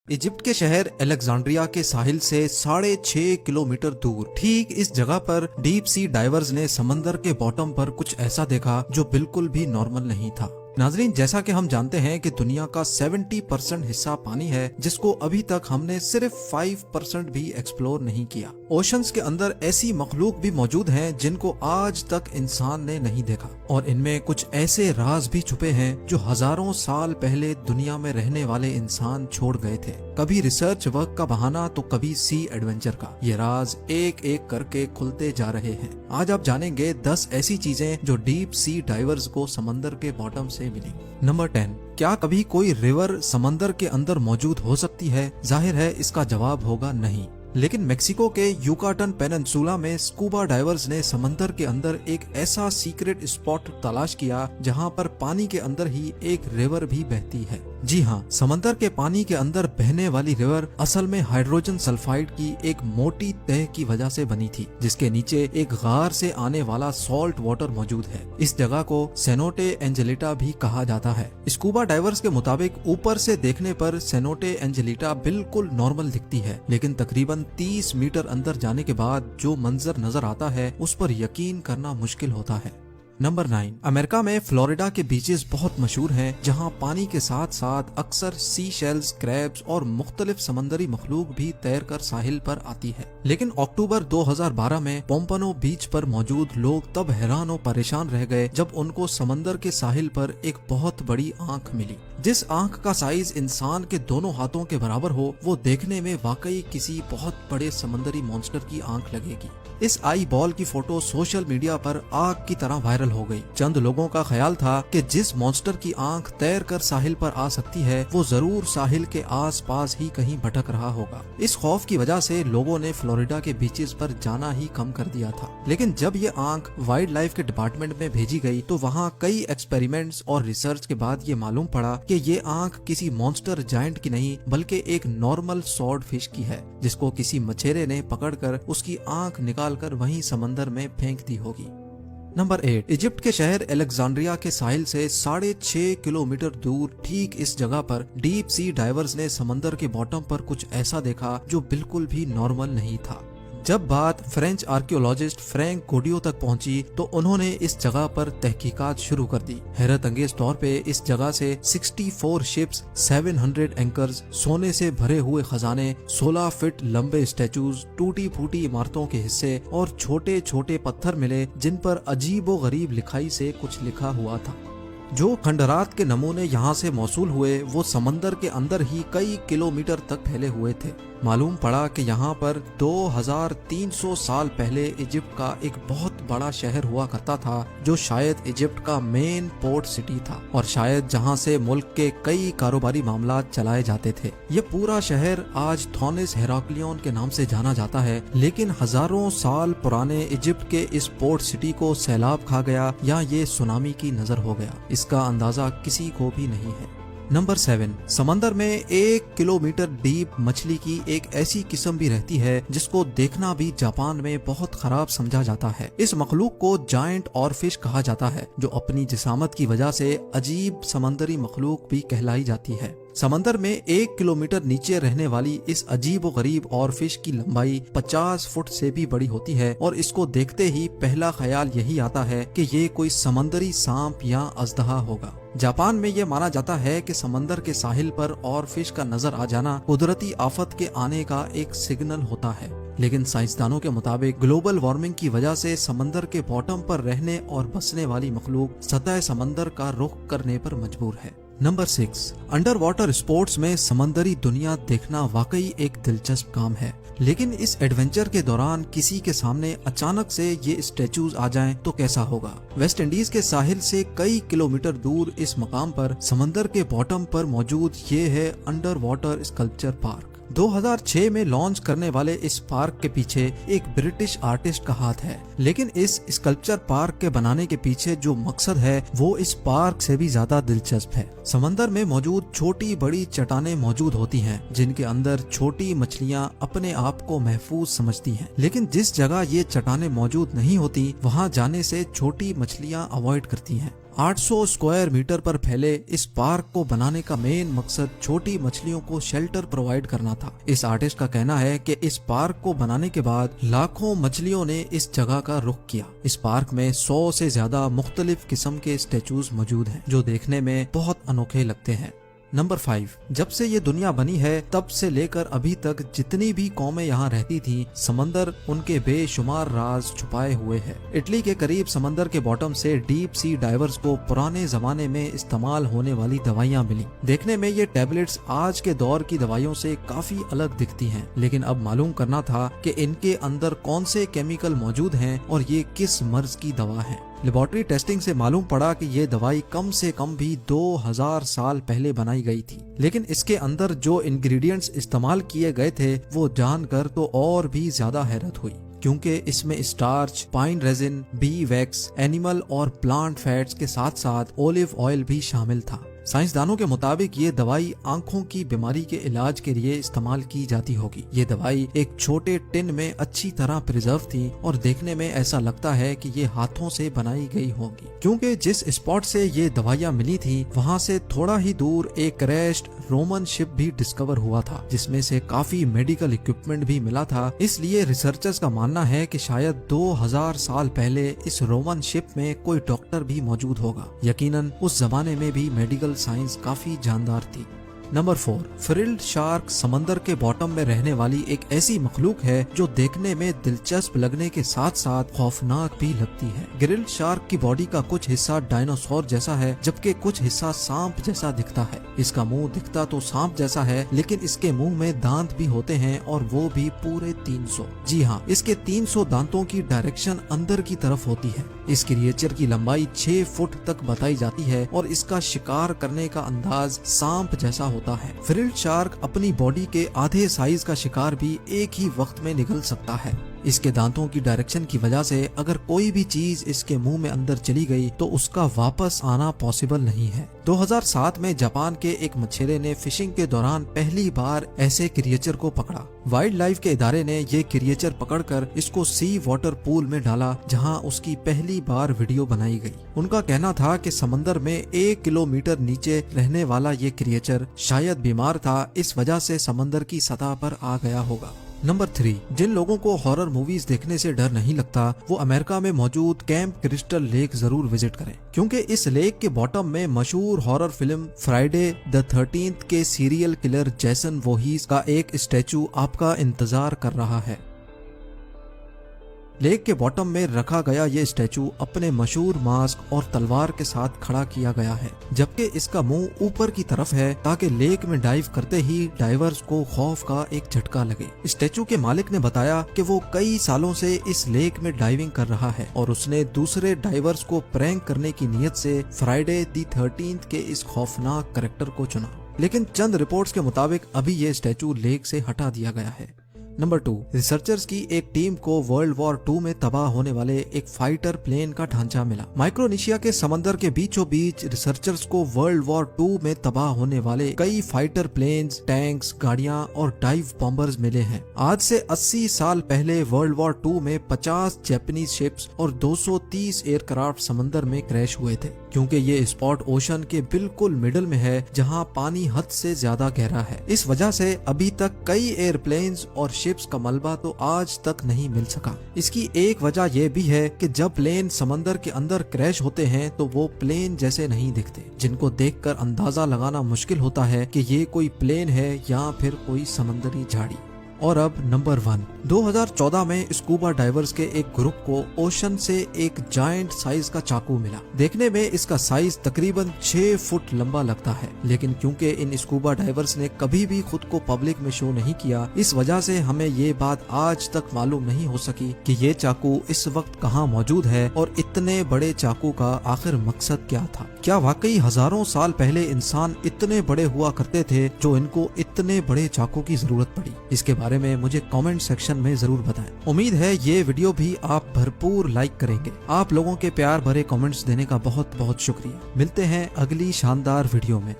Egypt के शहर Alexandria के साहिल से 6.5 किलोमीटर दूर ठीक इस जगह पर डीप सी डाइवर्स ने समंदर के बॉटम पर कुछ ऐसा देखा जो बिल्कुल भी नॉर्मल नहीं था। नाजरीन, जैसा कि हम जानते हैं कि दुनिया का 70% हिस्सा पानी है, जिसको अभी तक हमने सिर्फ 5% भी एक्सप्लोर नहीं किया। ओशंस के अंदर ऐसी मखलूक भी मौजूद हैं जिनको आज तक इंसान ने नहीं देखा, और इनमें कुछ ऐसे राज भी छुपे हैं जो हजारों साल पहले दुनिया में रहने वाले इंसान छोड़ गए थे। कभी रिसर्च वर्क का बहाना तो कभी सी एडवेंचर का। ये राज एक एक करके खुलते जा रहे हैं। आज आप जानेंगे 10 ऐसी चीजें जो डीप सी डाइवर्स को समंदर के बॉटम से मिली। नंबर 10, क्या कभी कोई रिवर समंदर के अंदर मौजूद हो सकती है? जाहिर है इसका जवाब होगा नहीं। लेकिन मेक्सिको के युकाटन पेनिनसुला में स्कूबा डाइवर्स ने समंदर के अंदर एक ऐसा सीक्रेट स्पॉट तलाश किया जहां पर पानी के अंदर ही एक रिवर भी बहती है। जी हाँ, समंदर के पानी के अंदर बहने वाली रिवर असल में हाइड्रोजन सल्फाइड की एक मोटी तह की वजह से बनी थी, जिसके नीचे एक गार से आने वाला सॉल्ट वाटर मौजूद है। इस जगह को सेनोटे एंजेलिटा भी कहा जाता है। स्कूबा डाइवर्स के मुताबिक ऊपर से देखने पर सेनोटे एंजेलिटा बिल्कुल नॉर्मल दिखती है, लेकिन तकरीबन 30 मीटर अंदर जाने के बाद जो मंजर नजर आता है उस पर यकीन करना मुश्किल होता है। नंबर 9, अमेरिका में फ्लोरिडा के बीचेस बहुत मशहूर हैं, जहां पानी के साथ साथ अक्सर सी शेल्स, क्रैब्स और मुख्तलिफ समंदरी मखलूक भी तैर कर साहिल पर आती है। लेकिन अक्टूबर 2012 में पोम्पनो बीच पर मौजूद लोग तब हैरान और परेशान रह गए जब उनको समंदर के साहिल पर एक बहुत बड़ी आंख मिली। जिस आंख का साइज इंसान के दोनों हाथों के बराबर हो, वो देखने में वाकई किसी बहुत बड़े समंदरी मॉन्स्टर की आंख लगेगी। इस आई बॉल की फोटो सोशल मीडिया पर आग की तरह वायरल हो गई। चंद लोगों का ख्याल था कि जिस मॉन्स्टर की आंख तैर कर साहिल पर आ सकती है, वो जरूर साहिल के आस पास ही कहीं भटक रहा होगा। इस खौफ की वजह से लोगों ने फ्लोरिडा के बीचेस पर जाना ही कम कर दिया था। लेकिन जब ये आंख वाइल्ड लाइफ के डिपार्टमेंट में भेजी गई तो वहाँ कई एक्सपेरिमेंट्स और रिसर्च के बाद ये मालूम पड़ा कि ये आंख किसी मॉन्स्टर जायंट की नहीं बल्कि एक नॉर्मल स्वॉर्ड फिश की है, जिसको किसी मछेरे ने पकड़कर उसकी आंख निकालकर वहीं समंदर में फेंक दी होगी। नंबर 8, इजिप्ट के शहर अलेक्जेंड्रिया के साहिल से 6.5 किलोमीटर दूर ठीक इस जगह पर डीप सी डाइवर्स ने समंदर के बॉटम पर कुछ ऐसा देखा जो बिल्कुल भी नॉर्मल नहीं था। जब बात फ्रेंच आर्कियोलॉजिस्ट फ्रैंक गोडियो तक पहुंची तो उन्होंने इस जगह पर तहकीकात शुरू कर दी। हैरत अंगेज तौर पे इस जगह से 64 शिप्स, 700 एंकर्स, सोने से भरे हुए खजाने, 16 फीट लंबे स्टैचूज, टूटी फूटी इमारतों के हिस्से और छोटे छोटे पत्थर मिले जिन पर अजीबो गरीब लिखाई से कुछ लिखा हुआ था। जो खंडरात के नमूने यहाँ से मौसूल हुए वो समंदर के अंदर ही कई किलोमीटर तक फैले हुए थे। मालूम पड़ा कि यहाँ पर 2300 साल पहले इजिप्ट का एक बहुत बड़ा शहर हुआ करता था, जो शायद इजिप्ट का मेन पोर्ट सिटी था और शायद जहाँ से मुल्क के कई कारोबारी मामला चलाए जाते थे। ये पूरा शहर आज थॉनिस हेराक्लियन के नाम से जाना जाता है, लेकिन हजारों साल पुराने इजिप्ट के इस पोर्ट सिटी को सैलाब खा गया या ये सुनामी की नजर हो गया, इसका अंदाजा किसी को भी नहीं है। नंबर 7, समंदर में 1 किलोमीटर डीप मछली की एक ऐसी किस्म भी रहती है जिसको देखना भी जापान में बहुत खराब समझा जाता है। इस मखलूक को जायंट और फिश कहा जाता है, जो अपनी जिसामत की वजह से अजीब समंदरी मखलूक भी कहलाई जाती है। समंदर में 1 किलोमीटर नीचे रहने वाली इस अजीब व गरीब और फिश की लंबाई 50 फुट से भी बड़ी होती है और इसको देखते ही पहला ख्याल यही आता है कि ये कोई समंदरी सांप या अजदहा होगा। जापान में ये माना जाता है कि समंदर के साहिल पर और फिश का नजर आ जाना कुदरती आफत के आने का एक सिग्नल होता है। लेकिन साइंसदानों के मुताबिक ग्लोबल वार्मिंग की वजह से समंदर के बॉटम पर रहने और बसने वाली मखलूक सतह समंदर का रुख करने पर मजबूर है। नंबर 6, अंडर वाटर स्पोर्ट्स में समंदरी दुनिया देखना वाकई एक दिलचस्प काम है। लेकिन इस एडवेंचर के दौरान किसी के सामने अचानक से ये स्टैचूज आ जाएं तो कैसा होगा? वेस्ट इंडीज के साहिल से कई किलोमीटर दूर इस मकाम पर समंदर के बॉटम पर मौजूद ये है अंडर वाटर स्कल्पचर पार्क। 2006 में लॉन्च करने वाले इस पार्क के पीछे एक ब्रिटिश आर्टिस्ट का हाथ है, लेकिन इस स्कल्पचर पार्क के बनाने के पीछे जो मकसद है वो इस पार्क से भी ज्यादा दिलचस्प है। समंदर में मौजूद छोटी बड़ी चट्टानें मौजूद होती हैं, जिनके अंदर छोटी मछलियां अपने आप को महफूज समझती हैं। लेकिन जिस जगह ये चट्टानें मौजूद नहीं होती, वहाँ जाने से छोटी मछलियां अवॉइड करती हैं। 800 स्क्वायर मीटर पर फैले इस पार्क को बनाने का मेन मकसद छोटी मछलियों को शेल्टर प्रोवाइड करना था। इस आर्टिस्ट का कहना है कि इस पार्क को बनाने के बाद लाखों मछलियों ने इस जगह का रुख किया। इस पार्क में 100 से ज्यादा मुख्तलिफ किस्म के स्टेचूज मौजूद हैं जो देखने में बहुत अनोखे लगते हैं। नंबर 5, जब से ये दुनिया बनी है तब से लेकर अभी तक जितनी भी कौमें यहाँ रहती थी, समंदर उनके बेशुमार राज छुपाए हुए है। इटली के करीब समंदर के बॉटम से डीप सी डाइवर्स को पुराने जमाने में इस्तेमाल होने वाली दवाइयाँ मिली। देखने में ये टैबलेट्स आज के दौर की दवाइयों से काफी अलग दिखती हैं, लेकिन अब मालूम करना था कि इनके अंदर कौन से केमिकल मौजूद हैं और ये किस मर्ज की दवा है। लेबोरेटरी टेस्टिंग से मालूम पड़ा कि ये दवाई कम से कम भी 2000 साल पहले बनाई गई थी, लेकिन इसके अंदर जो इंग्रेडिएंट्स इस्तेमाल किए गए थे वो जानकर तो और भी ज्यादा हैरत हुई, क्योंकि इसमें starch, pine resin, B wax, animal और प्लांट फैट्स के साथ साथ ओलिव ऑयल भी शामिल था। साइंसदानों के मुताबिक ये दवाई आंखों की बीमारी के इलाज के लिए इस्तेमाल की जाती होगी। ये दवाई एक छोटे टिन में अच्छी तरह प्रिजर्व थी और देखने में ऐसा लगता है कि ये हाथों से बनाई गई होगी, क्योंकि जिस स्पॉट से ये दवाइयाँ मिली थी वहाँ से थोड़ा ही दूर एक क्रैश्ड रोमन शिप भी डिस्कवर हुआ था, जिसमें से काफी मेडिकल इक्विपमेंट भी मिला था। इसलिए रिसर्चर्स का मानना है कि शायद 2000 साल पहले इस रोमन शिप में कोई डॉक्टर भी मौजूद होगा। यकीनन उस जमाने में भी मेडिकल साइंस काफी जानदार थी। नंबर 4, फ्रिल्ड शार्क समंदर के बॉटम में रहने वाली एक ऐसी मखलूक है जो देखने में दिलचस्प लगने के साथ साथ खौफनाक भी लगती है। ग्रिल्ड शार्क की बॉडी का कुछ हिस्सा डायनासोर जैसा है, जबकि कुछ हिस्सा सांप जैसा दिखता है। इसका मुंह दिखता तो सांप जैसा है, लेकिन इसके मुंह में दांत भी होते हैं और वो भी पूरे 300। जी हाँ, इसके 300 दांतों की डायरेक्शन अंदर की तरफ होती है। इस क्रिएचर की लंबाई 6 फुट तक बताई जाती है और इसका शिकार करने का अंदाज सांप जैसा होता है। फ्रिल्ड शार्क अपनी बॉडी के आधे साइज का शिकार भी एक ही वक्त में निगल सकता है। इसके दांतों की डायरेक्शन की वजह से अगर कोई भी चीज इसके मुंह में अंदर चली गई तो उसका वापस आना पॉसिबल नहीं है। 2007 में जापान के एक मछेरे ने फिशिंग के दौरान पहली बार ऐसे क्रिएचर को पकड़ा। वाइल्ड लाइफ के इदारे ने ये क्रिएचर पकड़कर इसको सी वाटर पूल में डाला, जहां उसकी पहली बार वीडियो बनाई गई। उनका कहना था कि समंदर में 1 किलोमीटर नीचे रहने वाला ये क्रिएचर शायद बीमार था, इस वजह से समंदर की सतह पर आ गया होगा। नंबर 3, जिन लोगों को हॉरर मूवीज देखने से डर नहीं लगता वो अमेरिका में मौजूद कैंप क्रिस्टल लेक जरूर विजिट करें, क्योंकि इस लेक के बॉटम में मशहूर horror film Friday the 13th के सीरियल किलर जैसन वोहीस का एक स्टैचू आपका इंतजार कर रहा है। लेक के बॉटम में रखा गया ये स्टैचू अपने मशहूर मास्क और तलवार के साथ खड़ा किया गया है, जबकि इसका मुंह ऊपर की तरफ है ताकि लेक में डाइव करते ही डाइवर्स को खौफ का एक झटका लगे। स्टैचू के मालिक ने बताया कि वो कई सालों से इस लेक में डाइविंग कर रहा है और उसने दूसरे डाइवर्स को प्रैंक करने की नीयत से फ्राइडे द 13th के इस खौफनाक कैरेक्टर को चुना, लेकिन चंद रिपोर्ट्स के मुताबिक अभी ये स्टैचू लेक से हटा दिया गया है। नंबर 2, रिसर्चर्स की एक टीम को वर्ल्ड वॉर 2 में तबाह होने वाले एक फाइटर प्लेन का ढांचा मिला। माइक्रोनेशिया के समंदर के बीचों बीच रिसर्चर्स को वर्ल्ड वॉर 2 में तबाह होने वाले कई फाइटर प्लेन्स, टैंक्स, गाड़ियां और डाइव बॉम्बर्स मिले हैं। आज से 80 साल पहले वर्ल्ड वॉर 2 में 50 जापानीज शिप्स और 230 एयरक्राफ्ट समंदर में क्रैश हुए थे, क्योंकि ये स्पॉट ओशन के बिल्कुल मिडल में है जहां पानी हद से ज्यादा गहरा है। इस वजह से अभी तक कई एयरप्लेन्स और शिप्स का मलबा तो आज तक नहीं मिल सका। इसकी एक वजह यह भी है कि जब प्लेन समंदर के अंदर क्रैश होते हैं तो वो प्लेन जैसे नहीं दिखते, जिनको देखकर अंदाजा लगाना मुश्किल होता है कि ये कोई प्लेन है या फिर कोई समंदरी झाड़ी। और अब नंबर 1, 2014 में स्कूबा डाइवर्स के एक ग्रुप को ओशन से एक जायंट साइज का चाकू मिला। देखने में इसका साइज तकरीबन 6 फुट लंबा लगता है, लेकिन क्योंकि इन स्कूबा डाइवर्स ने कभी भी खुद को पब्लिक में शो नहीं किया, इस वजह से हमें ये बात आज तक मालूम नहीं हो सकी कि ये चाकू इस वक्त कहाँ मौजूद है और इतने बड़े चाकू का आखिर मकसद क्या था। क्या वाकई हजारों साल पहले इंसान इतने बड़े हुआ करते थे जो इनको इतने बड़े चाकू की जरूरत पड़ी? इसके बारे में मुझे कमेंट सेक्शन में जरूर बताएं। उम्मीद है ये वीडियो भी आप भरपूर लाइक करेंगे। आप लोगों के प्यार भरे कमेंट्स देने का बहुत बहुत शुक्रिया। मिलते हैं अगली शानदार वीडियो में।